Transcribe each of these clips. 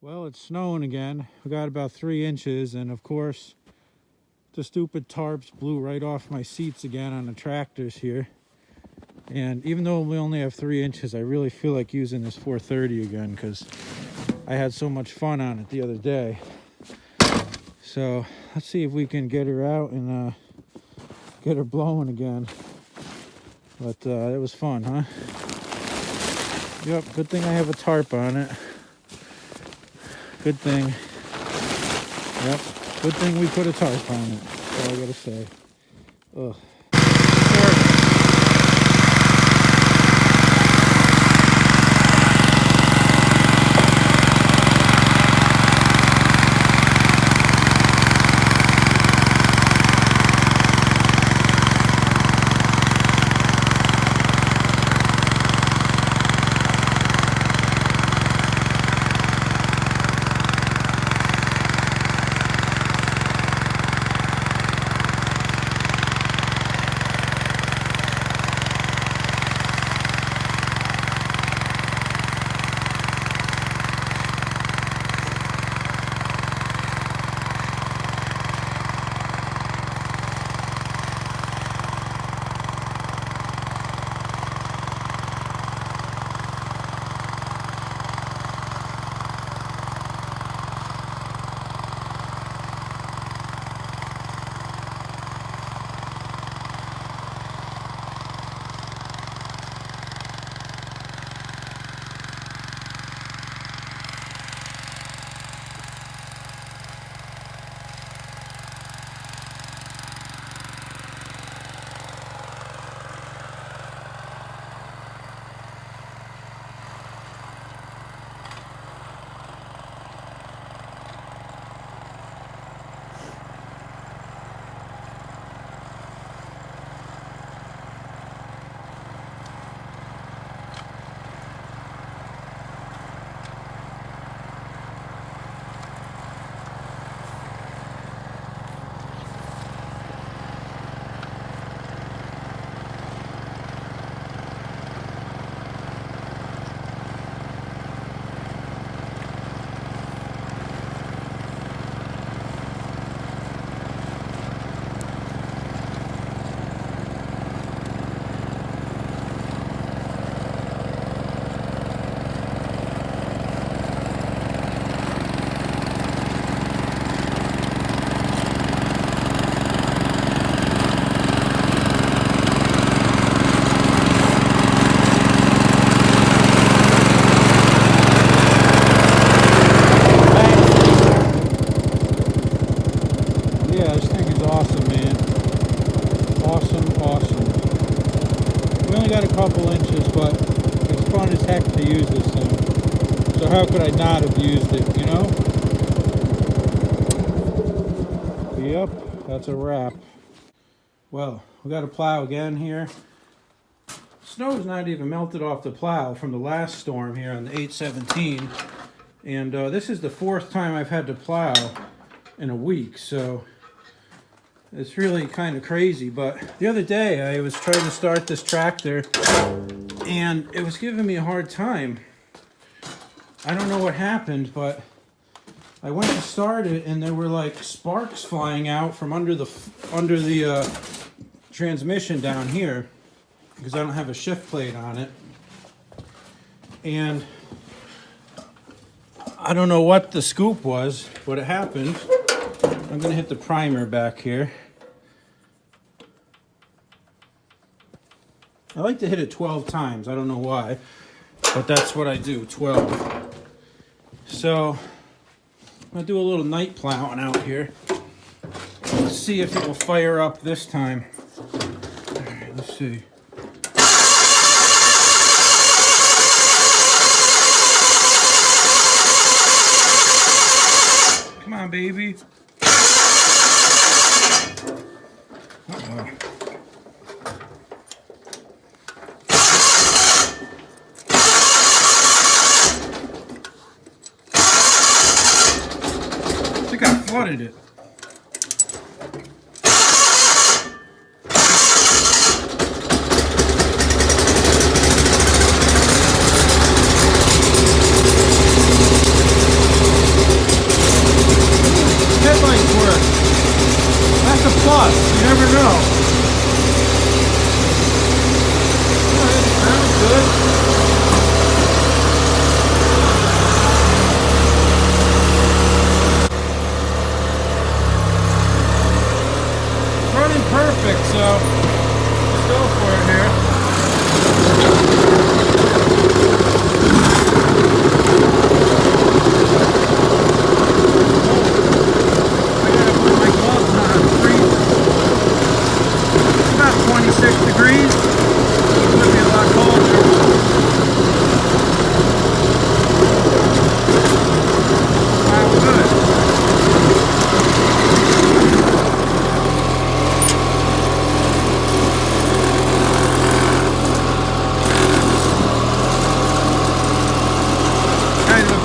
Well, it's snowing again. We got about 3 inches, and of course, the stupid tarps blew right off my seats again on the tractors here. And even though we only have 3 inches, I really feel like using this 430 again because I had so much fun on it the other day. So let's see if we can get her out and get her blowing again. But it was fun, huh? Yep, good thing I have a tarp on it. Good thing. Yep, good thing we put a tarp on it. That's all I gotta say. Ugh. Yeah, this thing is awesome, man. Awesome. We only got a couple inches, but it's fun as heck to use this thing. So how could I not have used it, you know? Yep, that's a wrap. Well, we got to plow again here. Snow's not even melted off the plow from the last storm here on the 817. And this is the 4th time I've had to plow in a week, so it's really kind of crazy. But the other day I was trying to start this tractor and it was giving me a hard time. I don't know what happened, but I went to start it and there were like sparks flying out from under the transmission down here because I don't have a shift plate on it. And I don't know what the scoop was, but it happened. I'm going to hit the primer back here. I like to hit it 12 times. I don't know why, but that's what I do, 12. So I'm going to do a little night plowing out here. Let's see if it will fire up this time. All right, let's see. Come on, baby. Uh-oh. I think I flooded it.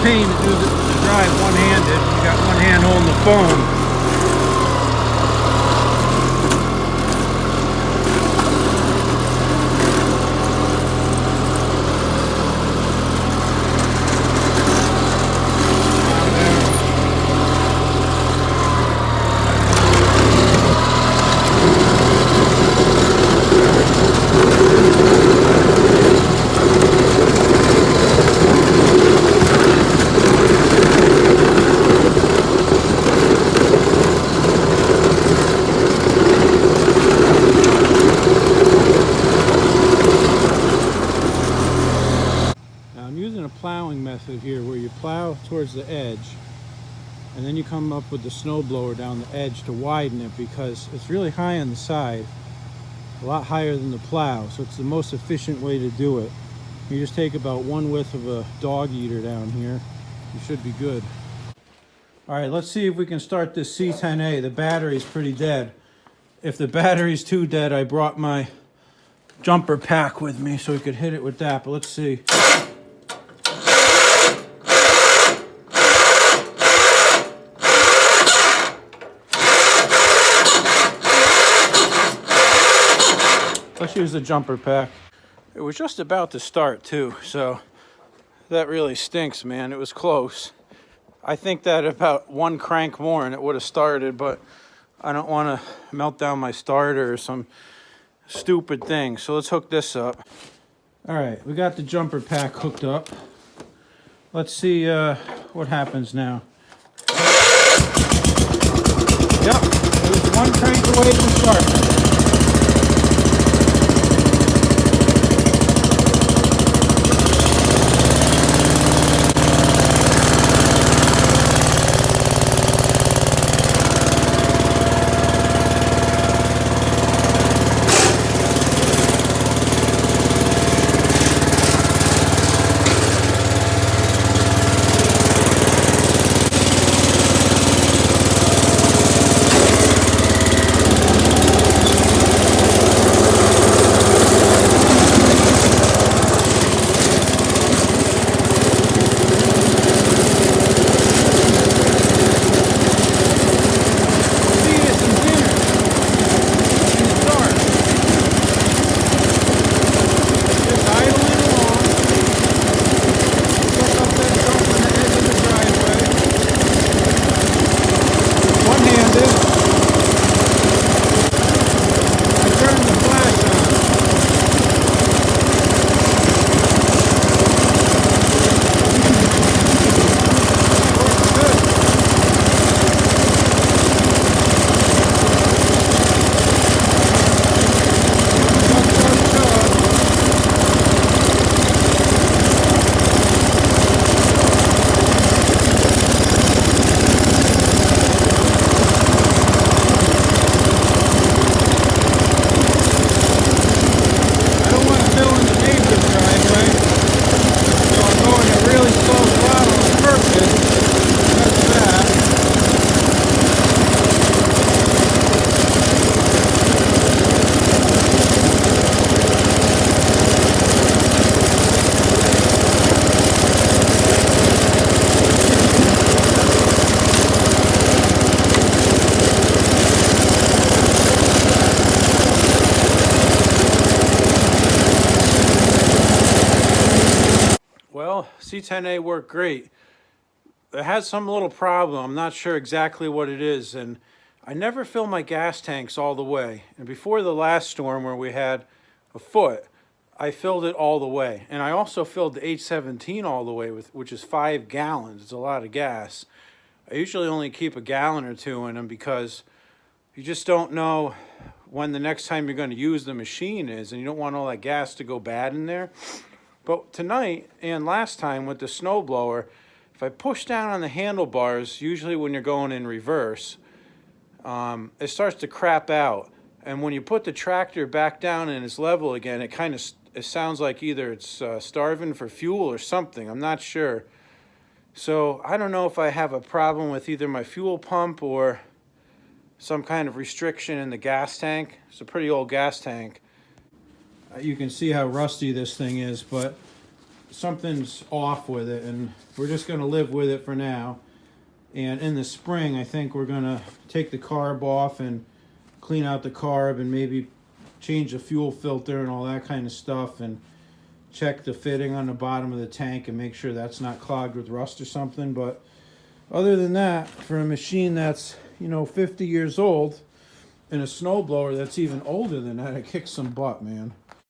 pain to do the drive one-handed. You got one hand holding the phone. Plowing method here where you plow towards the edge and then you come up with the snow blower down the edge to widen it, because it's really high on the side, a lot higher than the plow, so it's the most efficient way to do it. You just take about one width of a dog eater down here, you should be good. All right, let's see if we can start this C10A. The battery's pretty dead. If the battery's too dead, I brought my jumper pack with me so we could hit it with that, but let's see. Let's use the jumper pack. It was just about to start too, so that really stinks, man. It was close. I think that about one crank more and it would have started, but I don't want to melt down my starter or some stupid thing. So let's hook this up. All right, we got the jumper pack hooked up. Let's see what happens now. Yep, it was one crank away from starting. Well, C10A worked great. It has some little problem. I'm not sure exactly what it is, and I never fill my gas tanks all the way. And before the last storm where we had a foot, I filled it all the way. And I also filled the H17 all the way, which is 5 gallons. It's a lot of gas. I usually only keep a gallon or two in them because you just don't know when the next time you're going to use the machine is, and you don't want all that gas to go bad in there. But tonight and last time with the snowblower, if I push down on the handlebars, usually when you're going in reverse, it starts to crap out. And when you put the tractor back down and it's level again, it sounds like either it's starving for fuel or something. I'm not sure. So I don't know if I have a problem with either my fuel pump or some kind of restriction in the gas tank. It's a pretty old gas tank. You can see how rusty this thing is, but something's off with it, and we're just going to live with it for now. And in the spring, I think we're going to take the carb off and clean out the carb and maybe change the fuel filter and all that kind of stuff, and check the fitting on the bottom of the tank and make sure that's not clogged with rust or something. But other than that, for a machine that's, 50 years old and a snowblower that's even older than that, it kicks some butt, man.